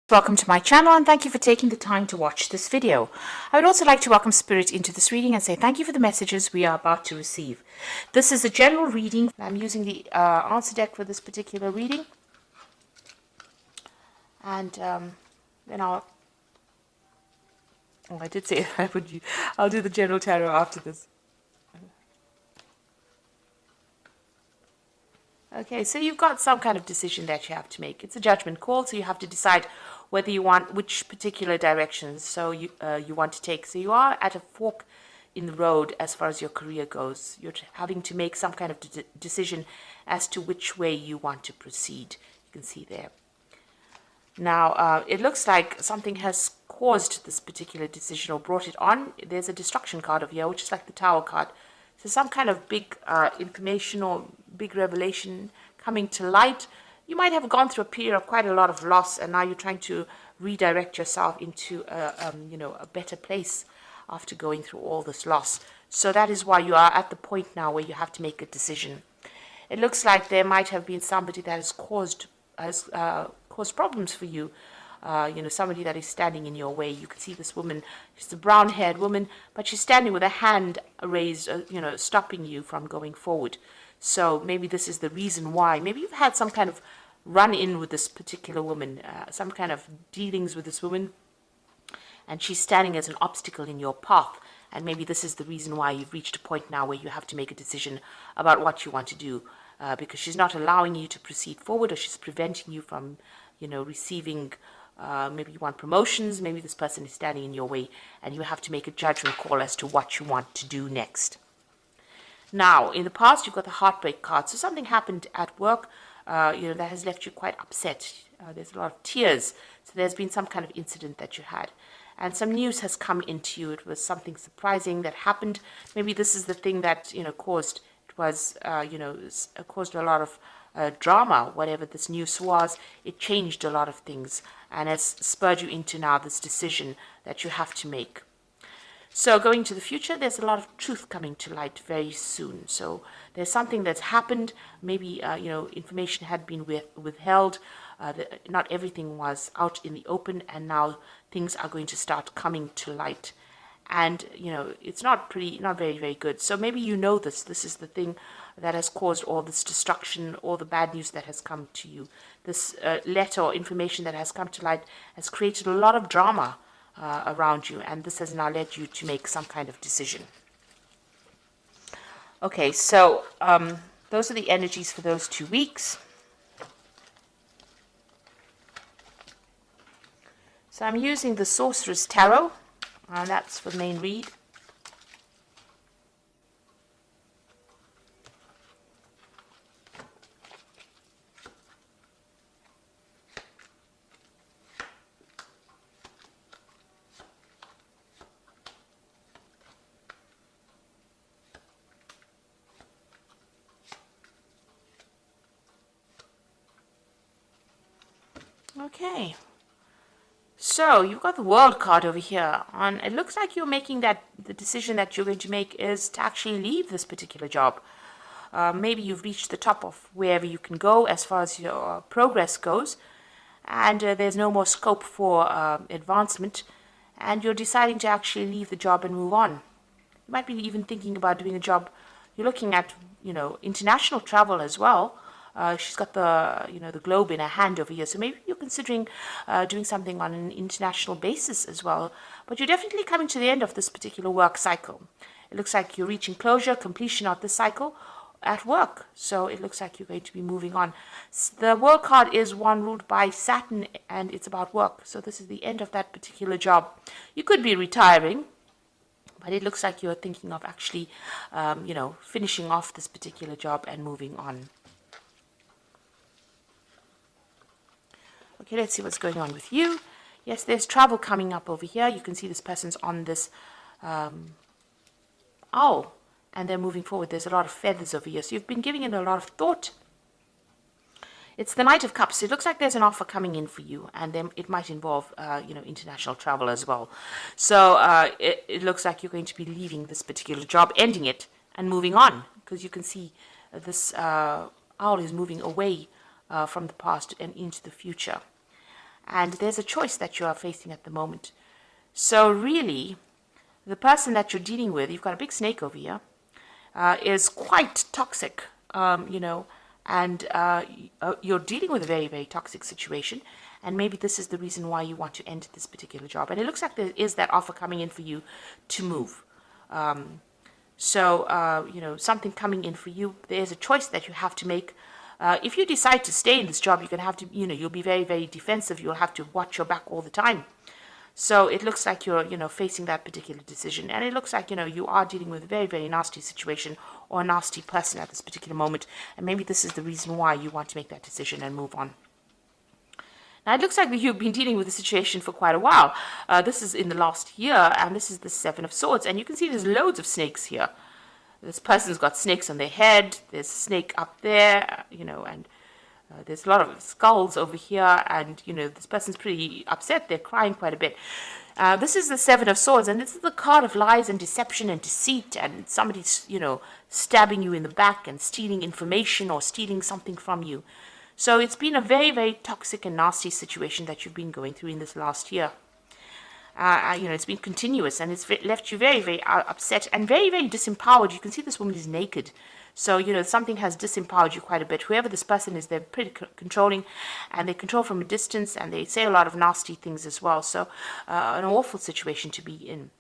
Welcome to my channel and thank you for taking the time to watch this video. I would also like to welcome Spirit into this reading and say thank you for the messages we are about to receive. This is a general reading. I'm using the answer deck for this particular reading. And then I did say I'll do the general tarot after this. Okay, so you've got some kind of decision that you have to make. It's a judgment call, so you have to decide whether you want which particular directions you want to take. So you are at a fork in the road as far as your career goes. You're having to make some kind of decision as to which way you want to proceed. You can see there. Now, it looks like something has caused this particular decision or brought it on. There's a destruction card over here, which is like the Tower card. So some kind of big information or big revelation coming to light. You might have gone through a period of quite a lot of loss, and now you're trying to redirect yourself into a better place after going through all this loss. So that is why you are at the point now where you have to make a decision. It looks like there might have been somebody that has caused problems for you. Somebody that is standing in your way. You can see this woman. She's a brown-haired woman, but she's standing with a hand raised, stopping you from going forward. So maybe this is the reason why. Maybe you've had some kind of run-in with this particular woman, some kind of dealings with this woman, and she's standing as an obstacle in your path. And maybe this is the reason why you've reached a point now where you have to make a decision about what you want to do, because she's not allowing you to proceed forward, or she's preventing you from, receiving. Maybe you want promotions, maybe this person is standing in your way, and you have to make a judgment call as to what you want to do next. Now, in the past, you've got the heartbreak card. So something happened at work, that has left you quite upset. There's a lot of tears. So there's been some kind of incident that you had. And some news has come into you. It was something surprising that happened. Maybe this is the thing that, caused, caused a lot of drama. Whatever this news was, it changed a lot of things and has spurred you into now this decision that you have to make. So going to the future, there's a lot of truth coming to light very soon. So there's something that's happened. Maybe, information had been withheld. Not everything was out in the open, and now things are going to start coming to light. And, it's not very, very good. So maybe this. This is the thing that has caused all this destruction, all the bad news that has come to you. This letter or information that has come to light has created a lot of drama around you, and this has now led you to make some kind of decision. Okay, so those are the energies for those 2 weeks. So I'm using the Sorcerer's Tarot, and that's for the main read. Okay, so you've got the World card over here, and it looks like you're making the decision that you're going to make is to actually leave this particular job. Maybe you've reached the top of wherever you can go as far as your progress goes, and there's no more scope for advancement, and you're deciding to actually leave the job and move on. You might be even thinking about doing a job. You're looking at, international travel as well. She's got the globe in her hand over here. So maybe you're considering doing something on an international basis as well. But you're definitely coming to the end of this particular work cycle. It looks like you're reaching closure, completion of this cycle at work. So it looks like you're going to be moving on. The World card is one ruled by Saturn, and it's about work. So this is the end of that particular job. You could be retiring, but it looks like you're thinking of actually, finishing off this particular job and moving on. Okay, let's see what's going on with you. Yes, there's travel coming up over here. You can see this person's on this owl, and they're moving forward. There's a lot of feathers over here. So you've been giving it a lot of thought. It's the Knight of Cups. It looks like there's an offer coming in for you, and then it might involve, international travel as well. So it looks like you're going to be leaving this particular job, ending it, and moving on, because you can see this owl is moving away from the past and into the future. and there's a choice that you are facing at the moment. So really, the person that you're dealing with, you've got a big snake over here, is quite toxic, and you're dealing with a very, very toxic situation. And maybe this is the reason why you want to end this particular job. And it looks like there is that offer coming in for you to move. Something coming in for you. There's a choice that you have to make. If you decide to stay in this job, you're going to have to, you'll be very, very defensive. You'll have to watch your back all the time. So it looks like you're, facing that particular decision. And it looks like, you are dealing with a very, very nasty situation or a nasty person at this particular moment. And maybe this is the reason why you want to make that decision and move on. Now, it looks like you've been dealing with the situation for quite a while. This is in the last year, and this is the Seven of Swords. And you can see there's loads of snakes here. This person's got snakes on their head. There's a snake up there, and there's a lot of skulls over here. And, this person's pretty upset. They're crying quite a bit. This is the Seven of Swords, and this is the card of lies and deception and deceit, and somebody's, stabbing you in the back and stealing information or stealing something from you. So it's been a very, very toxic and nasty situation that you've been going through in this last year. It's been continuous, and it's left you very, very upset and very, very disempowered. You can see this woman is naked. So, something has disempowered you quite a bit. Whoever this person is, they're pretty controlling, and they control from a distance, and they say a lot of nasty things as well. So, an awful situation to be in.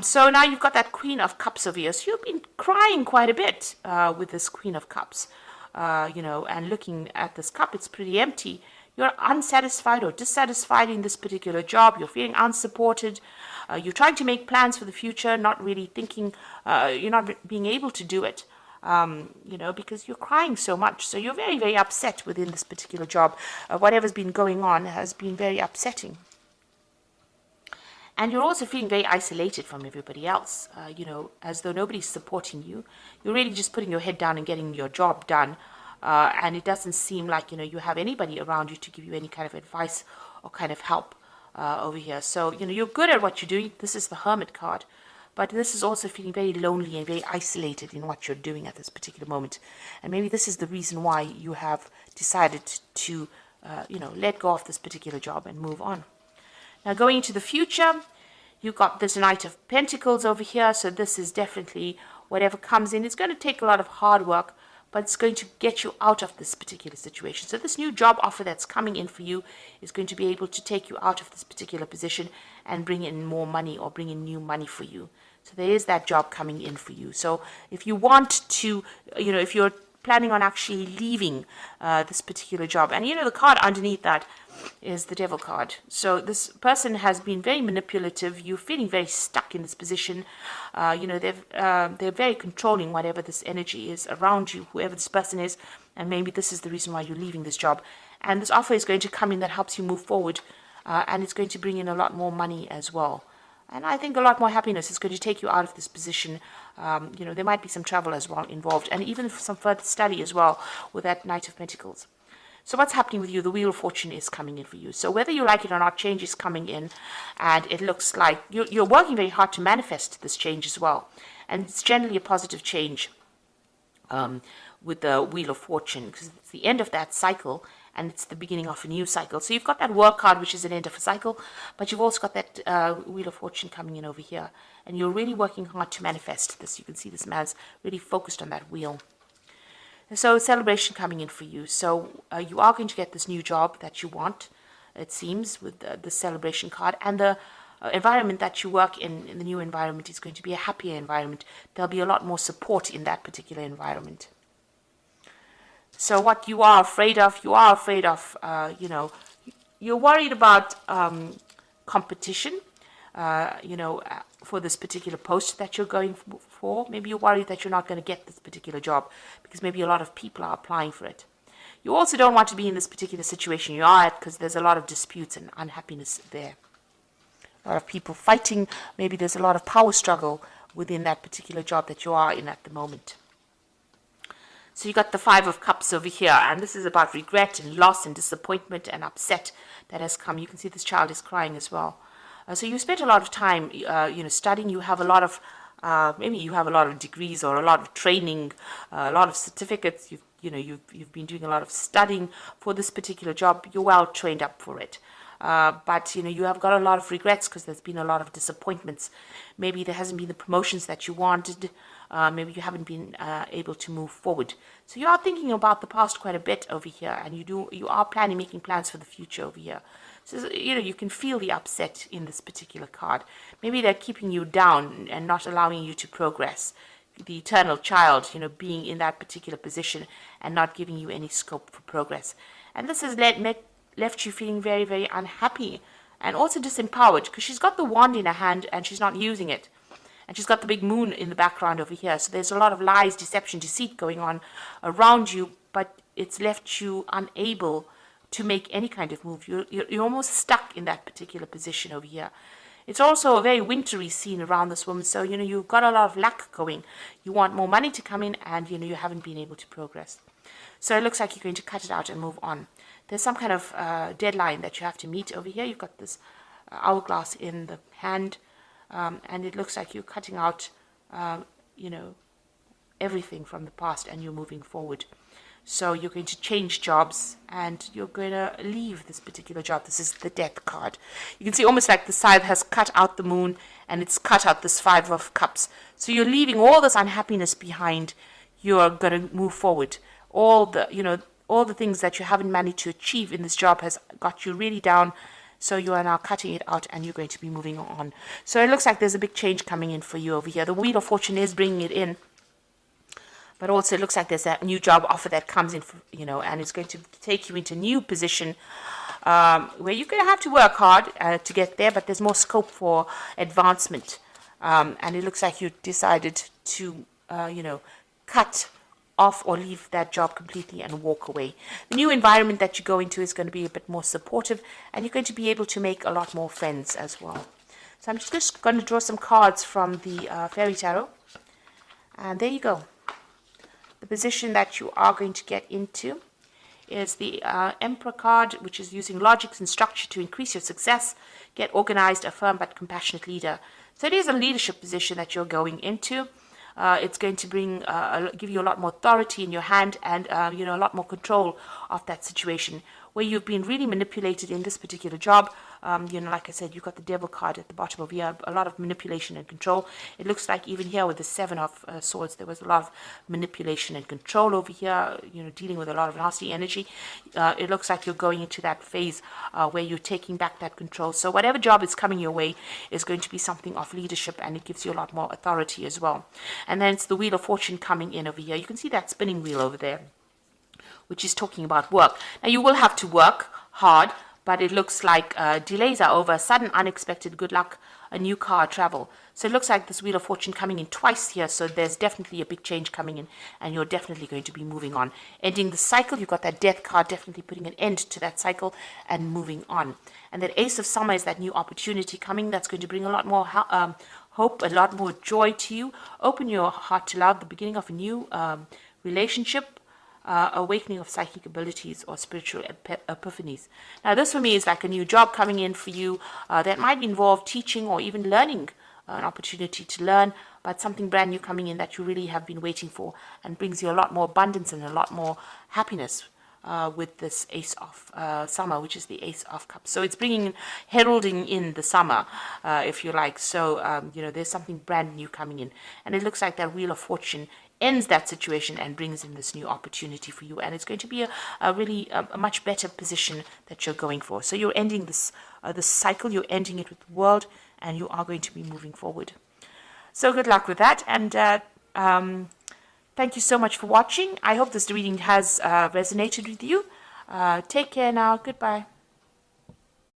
So now you've got that Queen of Cups over here. So you've been crying quite a bit with this Queen of Cups. And looking at this cup, it's pretty empty. You're unsatisfied or dissatisfied in this particular job. You're feeling unsupported. You're trying to make plans for the future, not really thinking, you're not being able to do it, because you're crying so much. So you're very, very upset within this particular job. Whatever's been going on has been very upsetting. And you're also feeling very isolated from everybody else, as though nobody's supporting you. You're really just putting your head down and getting your job done. And it doesn't seem like, you have anybody around you to give you any kind of advice or kind of help over here. So, you're good at what you're doing. This is the Hermit card. But this is also feeling very lonely and very isolated in what you're doing at this particular moment. And maybe this is the reason why you have decided to, let go of this particular job and move on. Now, going into the future, you've got this Knight of Pentacles over here. So this is definitely whatever comes in. It's going to take a lot of hard work, but it's going to get you out of this particular situation. So this new job offer that's coming in for you is going to be able to take you out of this particular position and bring in more money or bring in new money for you. So there is that job coming in for you. So if you want to, if you're planning on actually leaving this particular job, and the card underneath that is the Devil card. So this person has been very manipulative. You're feeling very stuck in this position. They're very controlling, whatever this energy is around you, whoever this person is, and maybe this is the reason why you're leaving this job. And this offer is going to come in that helps you move forward, and it's going to bring in a lot more money as well. And I think a lot more happiness. Is going to take you out of this position. There might be some travel as well involved, and even some further study as well with that Knight of Pentacles. So what's happening with you? The Wheel of Fortune is coming in for you. So whether you like it or not, change is coming in. And it looks like you're working very hard to manifest this change as well. And it's generally a positive change with the Wheel of Fortune, because it's the end of that cycle and it's the beginning of a new cycle. So you've got that World card, which is an end of a cycle, but you've also got that Wheel of Fortune coming in over here. And you're really working hard to manifest this. You can see this man's really focused on that wheel. So celebration coming in for you. So you are going to get this new job that you want, it seems, with the celebration card. And the environment that you work in the new environment, is going to be a happier environment. There'll be a lot more support in that particular environment. So what you are afraid of, you're worried about competition, for this particular post that you're going for. Maybe you're worried that you're not going to get this particular job because maybe a lot of people are applying for it. You also don't want to be in this particular situation you are at because there's a lot of disputes and unhappiness there. A lot of people fighting. Maybe there's a lot of power struggle within that particular job that you are in at the moment. So you got the Five of Cups over here, and this is about regret and loss and disappointment and upset that has come. You can see this child is crying as well. So you spent a lot of time, studying. You have a lot of, maybe you have a lot of degrees or a lot of training, a lot of certificates. You've you've been doing a lot of studying for this particular job. You're well trained up for it. But you have got a lot of regrets because there's been a lot of disappointments. Maybe there hasn't been the promotions that you wanted. Maybe you haven't been able to move forward. So you are thinking about the past quite a bit over here, and you are making plans for the future over here. So you can feel the upset in this particular card. Maybe they're keeping you down and not allowing you to progress. The eternal child, being in that particular position and not giving you any scope for progress. And this has left you feeling very, very unhappy and also disempowered, because she's got the wand in her hand and she's not using it. And she's got the big moon in the background over here. So there's a lot of lies, deception, deceit going on around you, but it's left you unable to make any kind of move. You're almost stuck in that particular position over here. It's also a very wintry scene around this woman. So, you've got a lot of luck going. You want more money to come in, and, you haven't been able to progress. So it looks like you're going to cut it out and move on. There's some kind of deadline that you have to meet over here. You've got this hourglass in the hand, and it looks like you're cutting out, everything from the past, and you're moving forward. So you're going to change jobs, and you're going to leave this particular job. This is the Death card. You can see almost like the side has cut out the moon, and it's cut out this Five of Cups. So you're leaving all this unhappiness behind. You're going to move forward. All the things that you haven't managed to achieve in this job has got you really down. So you are now cutting it out, and you're going to be moving on. So it looks like there's a big change coming in for you over here. The Wheel of Fortune is bringing it in. But also it looks like there's a new job offer that comes in, and it's going to take you into a new position where you're going to have to work hard to get there, but there's more scope for advancement. And it looks like you decided to, cut off or leave that job completely and walk away. The new environment that you go into is going to be a bit more supportive, and you're going to be able to make a lot more friends as well. So I'm just going to draw some cards from the Fairy Tarot. And there you go. The position that you are going to get into is the Emperor card, which is using logics and structure to increase your success, get organized, a firm but compassionate leader. So it is a leadership position that you're going into. It's going to give you a lot more authority in your hand, and a lot more control of that situation. Where you've been really manipulated in this particular job, like I said, you've got the Devil card at the bottom of here, a lot of manipulation and control. It looks like even here with the Seven of Swords, there was a lot of manipulation and control over here, dealing with a lot of nasty energy. It looks like you're going into that phase where you're taking back that control. So whatever job is coming your way is going to be something of leadership, and it gives you a lot more authority as well. And then it's the Wheel of Fortune coming in over here. You can see that spinning wheel over there, which is talking about work. Now, you will have to work hard, but it looks like delays are over, sudden, unexpected good luck, a new car, travel. So it looks like this Wheel of Fortune coming in twice here, so there's definitely a big change coming in, and you're definitely going to be moving on. Ending the cycle, you've got that Death card, definitely putting an end to that cycle and moving on. And that Ace of Summer is that new opportunity coming that's going to bring a lot more hope, a lot more joy to you. Open your heart to love, the beginning of a new relationship, awakening of psychic abilities or spiritual epiphanies. Now, this for me is like a new job coming in for you that might involve teaching or even learning, an opportunity to learn, but something brand new coming in that you really have been waiting for, and brings you a lot more abundance and a lot more happiness with this Ace of Summer, which is the Ace of Cups. So it's heralding in the summer, if you like. So, there's something brand new coming in. And it looks like that Wheel of Fortune ends that situation and brings in this new opportunity for you. And it's going to be a really much better position that you're going for. So you're ending this cycle, you're ending it with the world, and you are going to be moving forward. So good luck with that. And thank you so much for watching. I hope this reading has resonated with you. Take care now. Goodbye.